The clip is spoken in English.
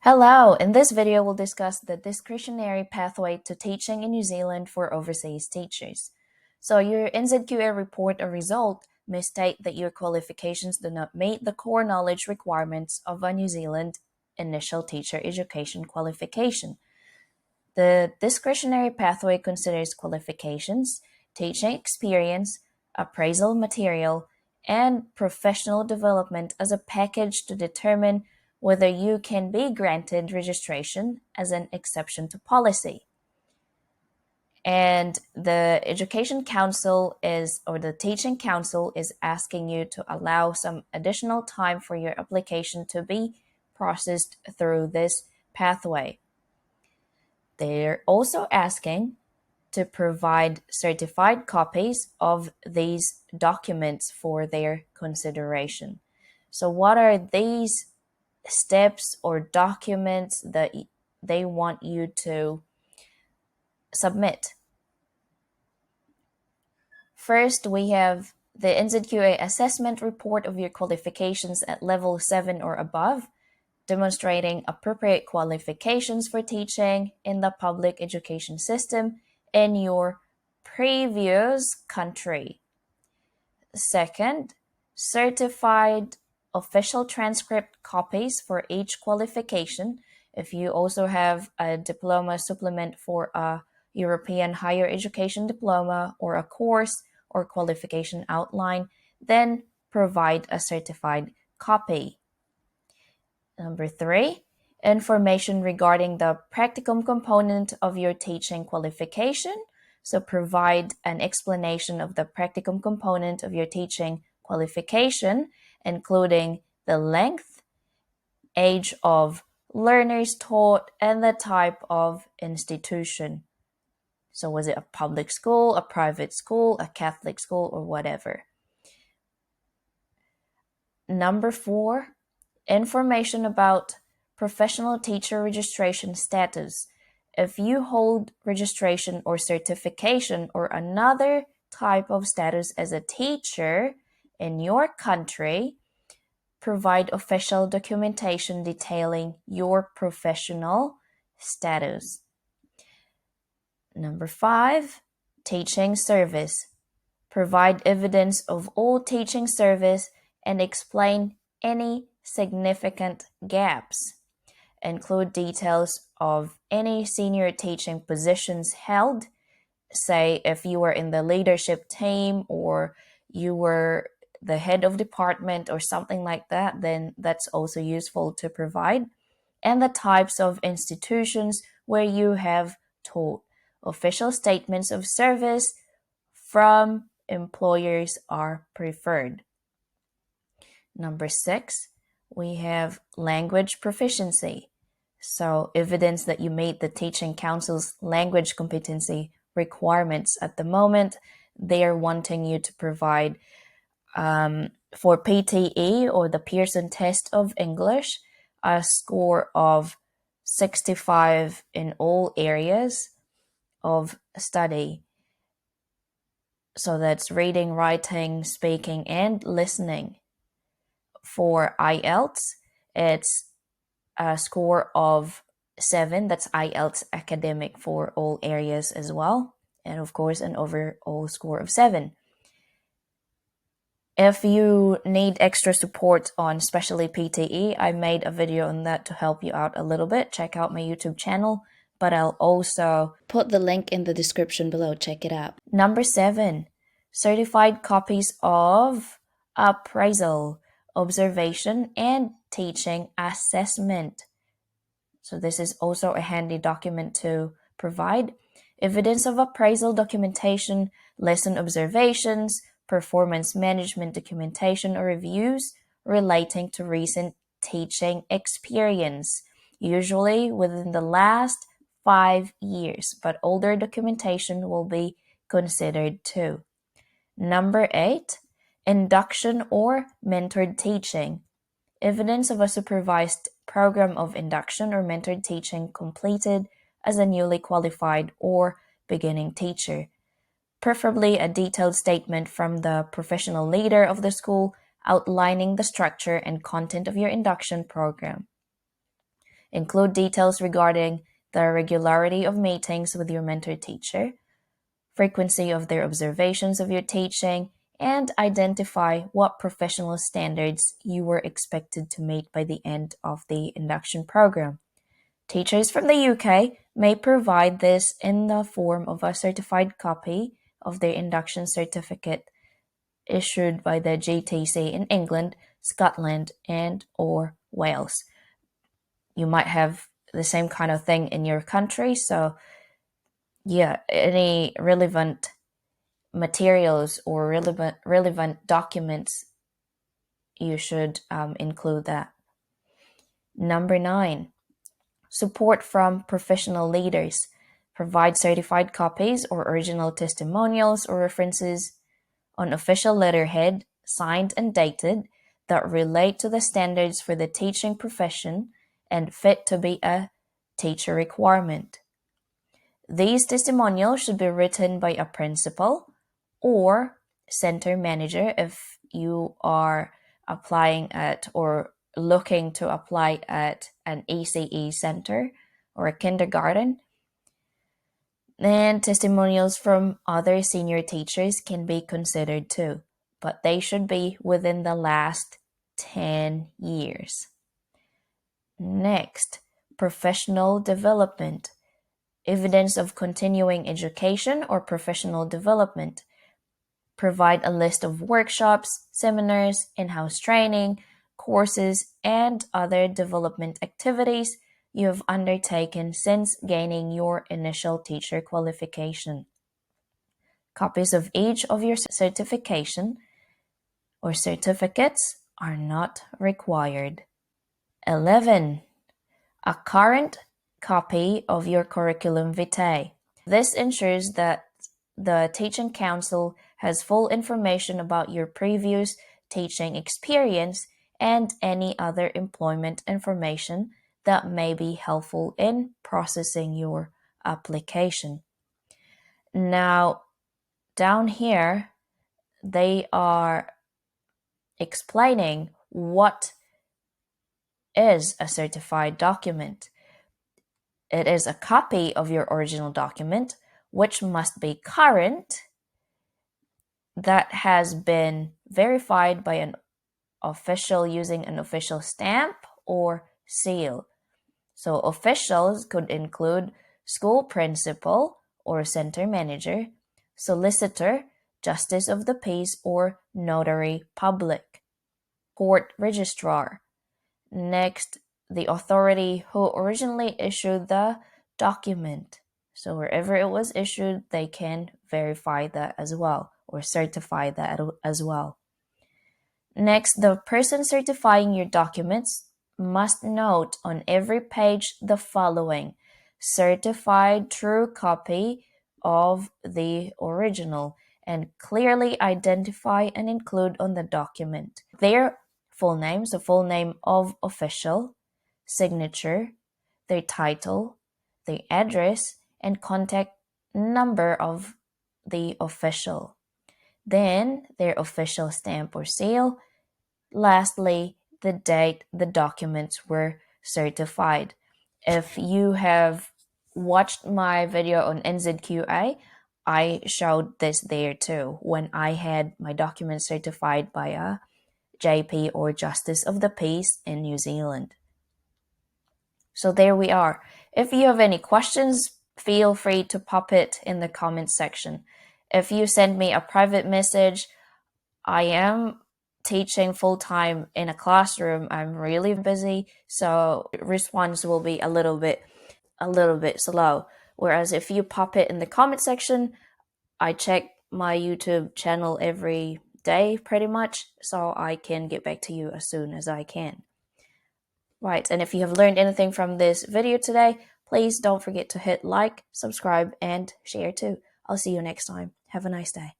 Hello, in this video we'll discuss the discretionary pathway to teaching in New Zealand for overseas teachers. So your NZQA report or result may state that your qualifications do not meet the core knowledge requirements of a New Zealand initial teacher education qualification. The discretionary pathway considers qualifications, teaching experience, appraisal material, and professional development as a package to determine whether you can be granted registration as an exception to policy. And the Education Council or the Teaching Council is asking you to allow some additional time for your application to be processed through this pathway. They're also asking to provide certified copies of these documents for their consideration. So what are these steps or documents that they want you to submit? First, we have the NZQA assessment report of your qualifications at level 7 or above, demonstrating appropriate qualifications for teaching in the public education system in your previous country. Second, certified official transcript copies for each qualification. If you also have a diploma supplement for a European higher education diploma or a course or qualification outline, then provide a certified copy. Number 3, information regarding the practicum component of your teaching qualification. So provide an explanation of the practicum component of your teaching qualification, including the length, age of learners taught, and the type of institution. So was it a public school, a private school, a Catholic school, or whatever? Number 4, information about professional teacher registration status. If you hold registration or certification or another type of status as a teacher in your country, provide official documentation detailing your professional status. Number 5, teaching service. Provide evidence of all teaching service and explain any significant gaps. Include details of any senior teaching positions held. Say if you were in the leadership team or you were the head of department or something like that, then that's also useful to provide. And the types of institutions where you have taught. Official statements of service from employers are preferred. Number 6, we have language proficiency. So evidence that you meet the Teaching Council's language competency requirements. At the moment, they are wanting you to provide for PTE or the Pearson Test of English, a score of 65 in all areas of study. So that's reading, writing, speaking, and listening. For IELTS, it's a score of 7. That's IELTS academic for all areas as well. And of course, an overall score of 7. If you need extra support on especially PTE, I made a video on that to help you out a little bit. Check out my YouTube channel, but I'll also put the link in the description below. Check it out. Number 7, certified copies of appraisal, observation, and teaching assessment. So this is also a handy document to provide. Evidence of appraisal documentation, lesson observations, performance management documentation or reviews relating to recent teaching experience, usually within the last 5 years, but older documentation will be considered too. Number 8, induction or mentored teaching. Evidence of a supervised program of induction or mentored teaching completed as a newly qualified or beginning teacher. Preferably a detailed statement from the professional leader of the school outlining the structure and content of your induction program. Include details regarding the regularity of meetings with your mentor teacher, frequency of their observations of your teaching, and identify what professional standards you were expected to meet by the end of the induction program. Teachers from the UK may provide this in the form of a certified copy of their induction certificate issued by the GTC in England, Scotland, and/or Wales. You might have the same kind of thing in your country, so yeah, any relevant materials or relevant documents, you should include that. Number 9, support from professional leaders. Provide certified copies or original testimonials or references on official letterhead, signed and dated, that relate to the standards for the teaching profession and fit to be a teacher requirement. These testimonials should be written by a principal or center manager if you are applying at or looking to apply at an ECE center or a kindergarten. And testimonials from other senior teachers can be considered too, but they should be within the last 10 years. Next, professional development. Evidence of continuing education or professional development. Provide a list of workshops, seminars, in-house training, courses, and other development activities you have undertaken since gaining your initial teacher qualification. Copies of each of your certification or certificates are not required. 11. A current copy of your curriculum vitae. This ensures that the teaching council has full information about your previous teaching experience and any other employment information that may be helpful in processing your application. Now, down here, they are explaining what is a certified document. It is a copy of your original document, which must be current, that has been verified by an official using an official stamp or seal. So officials could include school principal or center manager, solicitor, justice of the peace, or notary public, court registrar. Next, the authority who originally issued the document. So wherever it was issued, they can verify that as well or certify that as well. Next, the person certifying your documents must note on every page the following: certified true copy of the original, and clearly identify and include on the document their full name, so full name of official, signature, their title, their address, and contact number of the official. Then their official stamp or seal. Lastly, the date the documents were certified. If you have watched my video on NZQA, I showed this there too when I had my documents certified by a JP or Justice of the Peace in New Zealand. So there we are. If you have any questions, feel free to pop it in the comments section. If you send me a private message, I am teaching full-time in a classroom. I'm really busy, so response will be a little bit slow. Whereas if you pop it in the comment section, I check my YouTube channel every day pretty much, so I can get back to you as soon as I can. Right, and if you have learned anything from this video today, please don't forget to hit like, subscribe, and share too. I'll see you next time. Have a nice day.